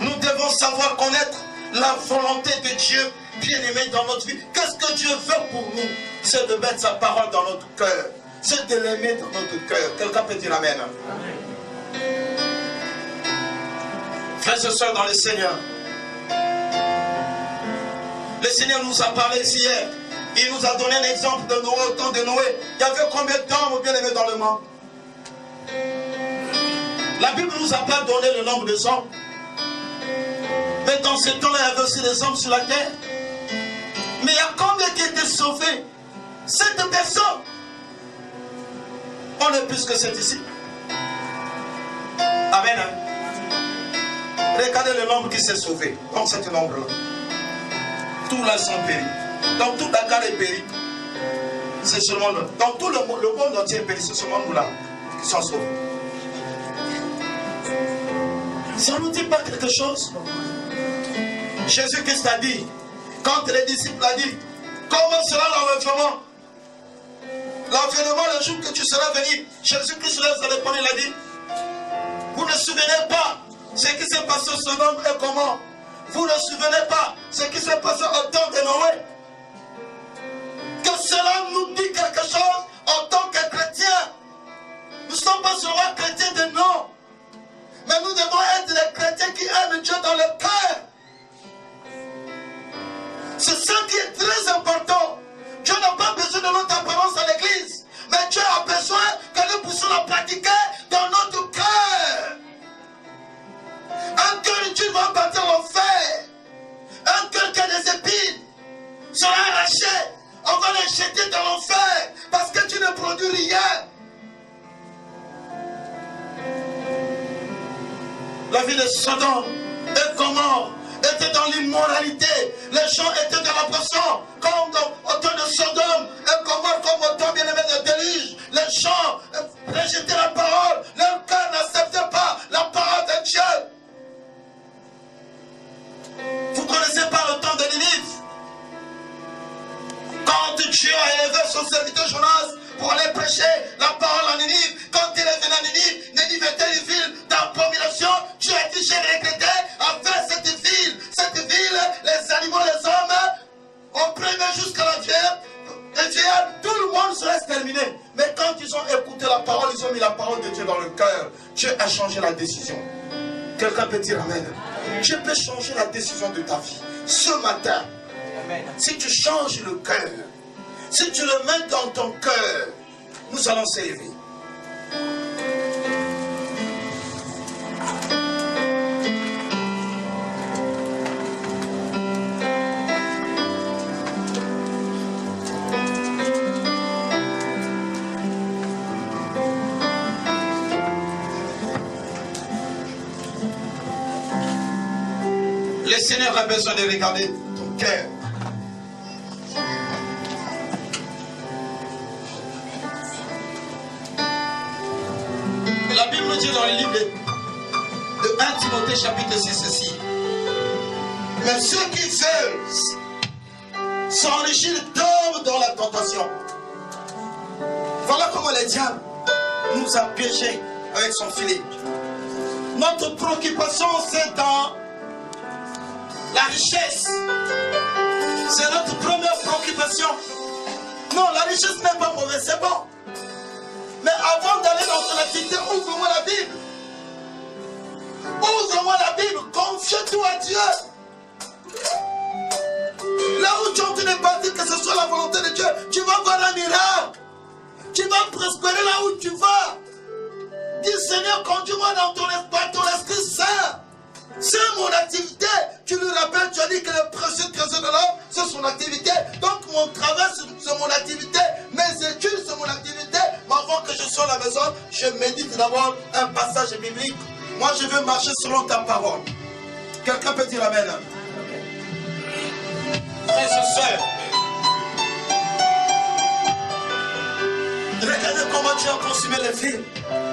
S3: Nous devons savoir connaître la volonté de Dieu bien-aimé dans notre vie. Qu'est-ce que Dieu veut pour nous? C'est de mettre sa parole dans notre cœur. C'est de l'aimer dans notre cœur. Quelqu'un peut dire Amen.
S1: Amen.
S3: Frères et sœurs dans le Seigneur, le Seigneur nous a parlé ici hier. Il nous a donné un exemple de Noé, au temps de Noé. Il y avait combien d'hommes bien-aimés dans le monde? La Bible ne nous a pas donné le nombre de hommes. Mais dans ce temps-là, il y avait aussi des hommes sur la terre. Mais il y a combien qui étaient sauvés? 7 personnes. On est plus que 7 ici. Amen. Regardez le nombre qui s'est sauvé dans cet nombre-là. Tous là sont péris. Dans tout Dakar est péri. C'est seulement là. Dans tout le monde entier est péri. C'est seulement nous là qui sont sauvés. Ça ne nous dit pas quelque chose? Jésus-Christ a dit, quand les disciples ont dit, comment sera l'enlèvement? L'enlèvement le jour que tu seras venu. Jésus-Christ leur a répondu, il a dit, vous ne souvenez pas ce qui s'est passé au Sodome et comment? Vous ne souvenez pas ce qui s'est passé au temps de Noé? Que cela nous dit quelque chose en tant que chrétiens. Nous ne sommes pas seulement chrétiens de nom, mais nous devons être des chrétiens qui aiment Dieu dans le cœur. C'est ça qui est très important. Dieu n'a pas besoin de notre apparence à l'église, mais Dieu a besoin que nous puissions la pratiquer dans notre cœur. Un cœur utile va partir l'enfer. Un cœur qui a des épines sera arraché. On va les jeter dans l'enfer parce que tu ne produis rien. La vie de Sodome et Gomorrhe était dans l'immoralité. Les gens étaient dans la poisson, comme au temps de Sodome et Gomorrhe, comme au temps bien-aimé de déluge. Les gens rejetaient la parole. Leur cœur n'acceptait pas la parole de Dieu. Vous ne connaissez pas le temps de Ninive? Quand Dieu a élevé son serviteur Jonas pour aller prêcher la parole en Ninive, quand il est venu à Ninive, Ninive était une ville d'abomination. Dieu a dit, j'ai regretté avec cette ville, les animaux, les hommes, au premier jusqu'à la vieille, tout le monde se laisse terminer. Mais quand ils ont écouté la parole, ils ont mis la parole de Dieu dans le cœur. Dieu a changé la décision. Quelqu'un peut dire Amen. Dieu peut changer la décision de ta vie. Ce matin, si tu changes le cœur, si tu le mets dans ton cœur, nous allons s'élever. Seigneur a besoin de regarder ton cœur. La Bible nous dit dans le livre de 1 Timothée chapitre 6 ceci. Mais ceux qui veulent s'enrichir tombent dans la tentation. Voilà comment le diable nous a piégés avec son filet. Notre préoccupation, c'est dans la richesse. C'est notre première préoccupation. Non, la richesse n'est pas mauvaise, c'est bon. Mais avant d'aller dans ton activité, ouvre-moi la Bible. Ouvre-moi la Bible, confie-toi à Dieu. Là où tu es en train de bâtir, que ce soit la volonté de Dieu, tu vas voir un miracle. Tu vas prospérer là où tu vas. Dis Seigneur, conduis-moi dans ton esprit saint. C'est mon activité. Tu lui rappelles, tu as dit que le précieux trésor de l'homme, c'est son activité. Donc mon travail, c'est mon activité. Mes études, c'est mon activité. Mais avant que je sois à la maison, je médite d'abord un passage biblique. Moi, je veux marcher selon ta parole. Quelqu'un peut dire amen. Frères et sœurs, regardez comment tu as consumé les films.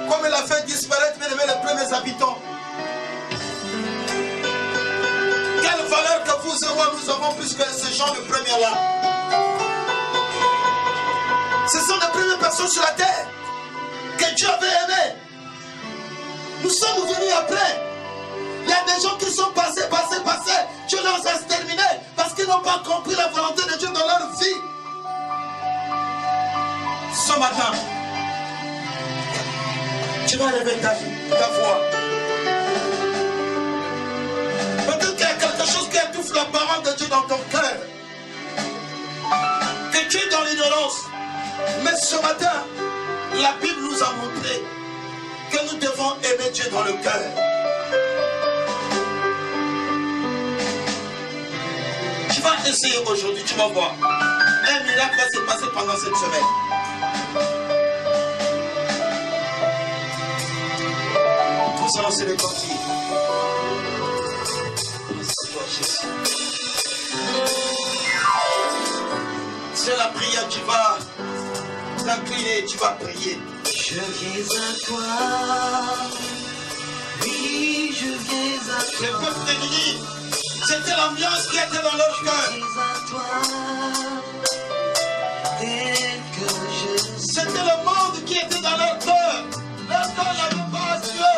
S3: Comme il a fait disparaître les premiers habitants. Quelle valeur que vous et moi nous avons plus que ces gens de première là. Ce sont les premières personnes sur la terre que Dieu avait aimées. Nous sommes venus après. Il y a des gens qui sont passés. Dieu les a exterminés parce qu'ils n'ont pas compris la volonté de Dieu dans leur vie. Ce matin, tu vas lever ta voix. Peut-être qu'il y a quelque chose qui étouffe la parole de Dieu dans ton cœur. Que tu es dans l'ignorance. Mais ce matin, la Bible nous a montré que nous devons aimer Dieu dans le cœur. Tu vas essayer aujourd'hui, tu vas voir. Un miracle va se passer pendant cette semaine. Nous allons se repentir. C'est la prière, tu vas t'incliner, tu vas prier.
S1: Je viens à toi, oui, je viens à toi.
S3: Le peuple de Ninive, c'était l'ambiance qui était dans leur cœur.
S1: Je viens à toi, tel que je suis.
S3: C'était le monde qui était dans leur cœur. Leur cœur n'avait pas à Dieu.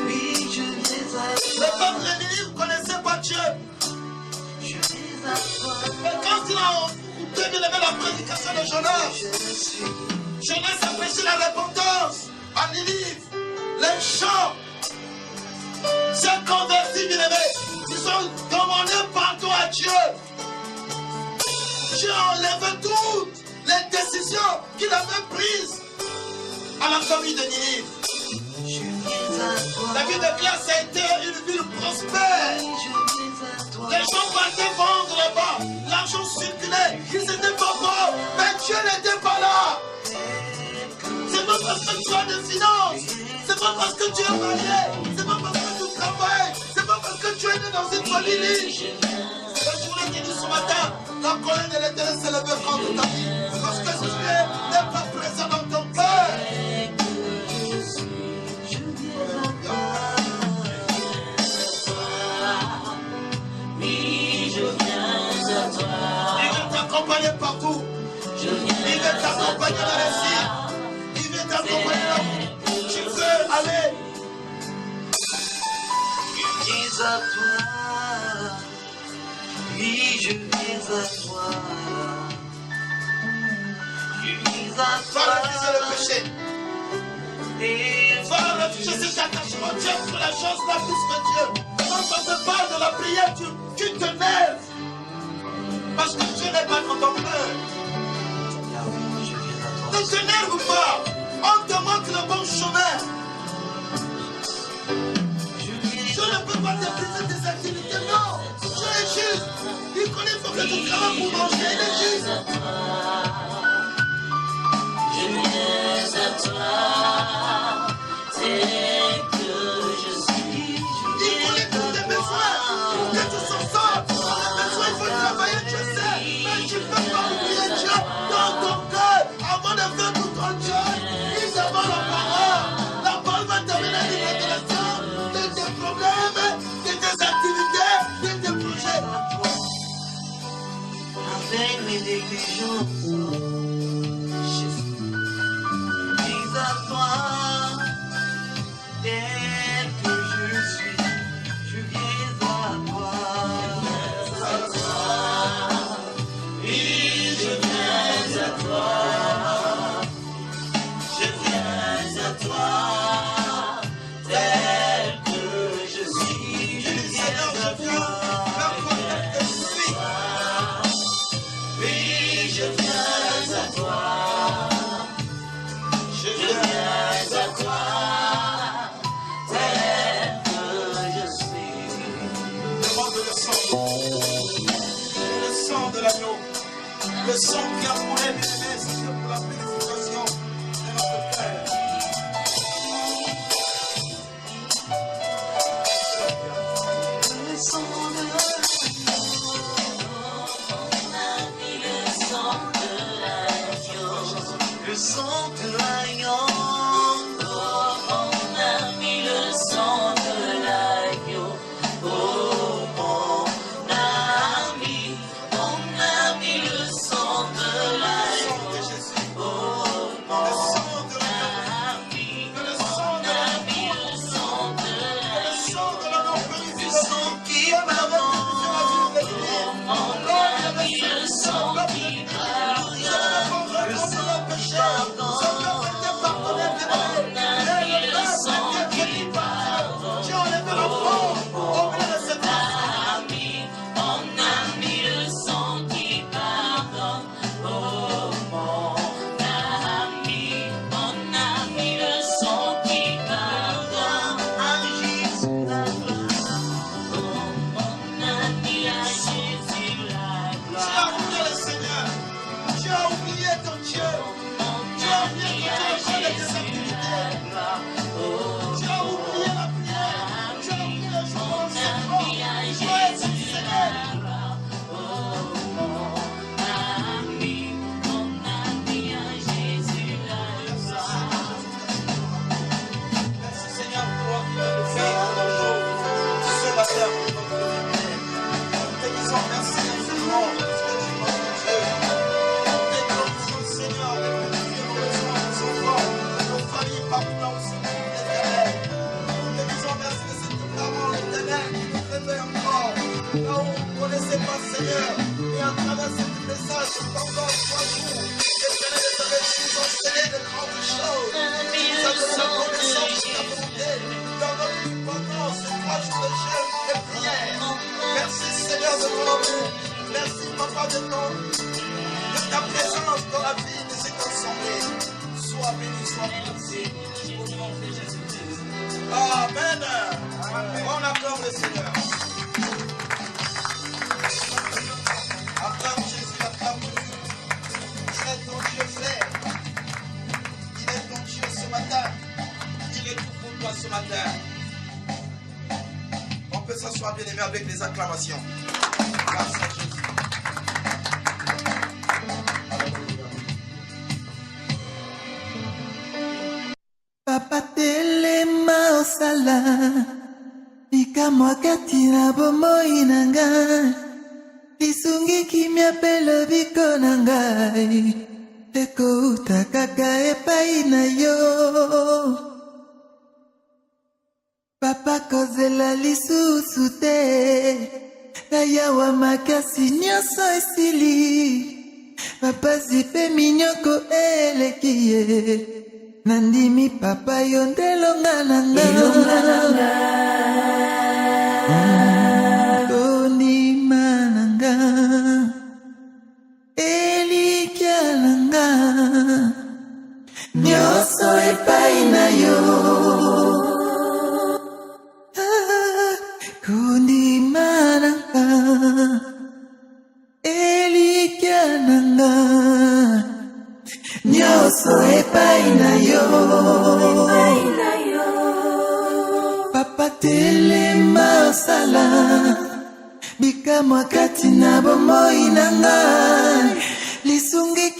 S1: Oui, je viens à
S3: Le
S1: toi,
S3: peuple de Ninive ne connaissait pas Dieu.
S1: je viens à toi,
S3: Mais quand il a écouté la prédication de Jonas,
S1: je suis.
S3: Jonas a prêché la repentance à Ninive. Les gens s'est converti, bien aimé. Ils sont demandés pardon à Dieu. Dieu a enlevé toutes les décisions qu'il avait prises à la famille de Ninive.
S1: Je viens à toi,
S3: La ville de Classe a été une ville prospère.
S1: je viens à toi.
S3: Les gens partaient vendre là-bas. L'argent circulait. Ils étaient pas pauvres. Mais Dieu n'était pas là. C'est pas parce que tu as des finances. C'est pas parce que tu es marié. C'est pas parce que tu travailles. C'est pas parce que tu es né dans une famille riche. Et je voulais te dire ce matin, la colère de l'Éternel s'est levée contre ta vie. Parce que Dieu n'est pas présent dans ton cœur.
S1: Je viens à toi, oui, je viens à toi.
S3: Il veut t'accompagner partout. Il veut t'accompagner dans les cieux. Il veut t'accompagner là où tu veux aller.
S1: Je viens à toi, oui, je viens à toi. Je viens à
S3: Va
S1: toi,
S3: refuser le péché.
S1: et
S3: Va refuser cet attachement. Dieu sur la chose la plus que Dieu. Quand on te parle de la prière, tu t'énerves. Parce que Dieu n'est pas dans ton cœur.
S1: je viens à toi.
S3: Ne t'énerve pas. On te montre le bon chemin.
S1: Je
S3: Dieu
S1: viens
S3: ne peut pas te briser tes activités. Non. Dieu est juste. Il connaît, il faut que tu travailles pour manger. Il est juste.
S1: je viens à toi, tel que je suis.
S3: Il connaît toutes tes Le sang qui a coulé, bien-aimé, c'est pour la purification de notre cœur.
S1: Le sang de l'agneau, on a mis le sang de l'agneau. Le sang de l'agneau, oh, on a mis le sang de l'agneau. Oh, on a mis le sang de l'agneau. Oh, on a mis le sang de l'agneau. Le sang qui pardonne, on a mis le sang qui pardonne. Le sang qui pardonne, on a mis le sang qui pardonne. On a mis le sang qui pardonne. Oh, on a mis le sang qui pardonne. À Jésus la gloire. Oh, on a mis à Jésus la
S3: Tu as
S1: gloire.
S3: oublié le Seigneur. Tu as oublié ton Dieu. Tu as oublié que tu es en train de tes activités. Tu as oublié la prière. Tu as oublié le jour au Seigneur. Tu as été Seigneur. Merci Seigneur pour toi qui es le Père de nos jours. Ce matin, pour notre lumière. Nous te disons merci infiniment de ce que tu es notre Dieu. Nous te glorifions Seigneur de purifier nos besoins, nos enfants, nos familles partout là où c'est nous l'éternel. Nous te disons merci de cette parole éternelle qui nous réveille encore. Là où on ne connaissait pas Seigneur. Et à travers ce message, pendant 3 jours, l'éternel est avec nous enseigner de grandes choses. Nous avons la connaissance de ta volonté dans notre vie pendant ces 3 jours de jeûne et de prière. Merci Seigneur de ton amour. Merci Papa de ta présence dans la vie de cet assemblée. Sois béni, sois glorifié au nom de Jésus-Christ. Amen. On acclame le Seigneur. Acclame Jésus, acclame Jésus. Il est ton Dieu frère. Il est ton Dieu ce matin. Il est tout pour toi ce matin. On peut s'asseoir bien aimé avec les acclamations. Grâce à Jésus.
S4: Papa telema osala Bika mwakati na bomoi na ngai Lisungi kimia pelo biko na ngai Ekouta kaka epai na yo Papa kozela lisusu te Kayawa makasi nyonso esili Papa zipe minyoko eleki ye Nandimi papa yondelonga nanga Kondima nanga Elikia nanga Nyoso epai na yo Kondima nanga Elikia nanga Nyoso epai na yo Papa telema osala Bika mwakati na bomoi na ngai Lisungi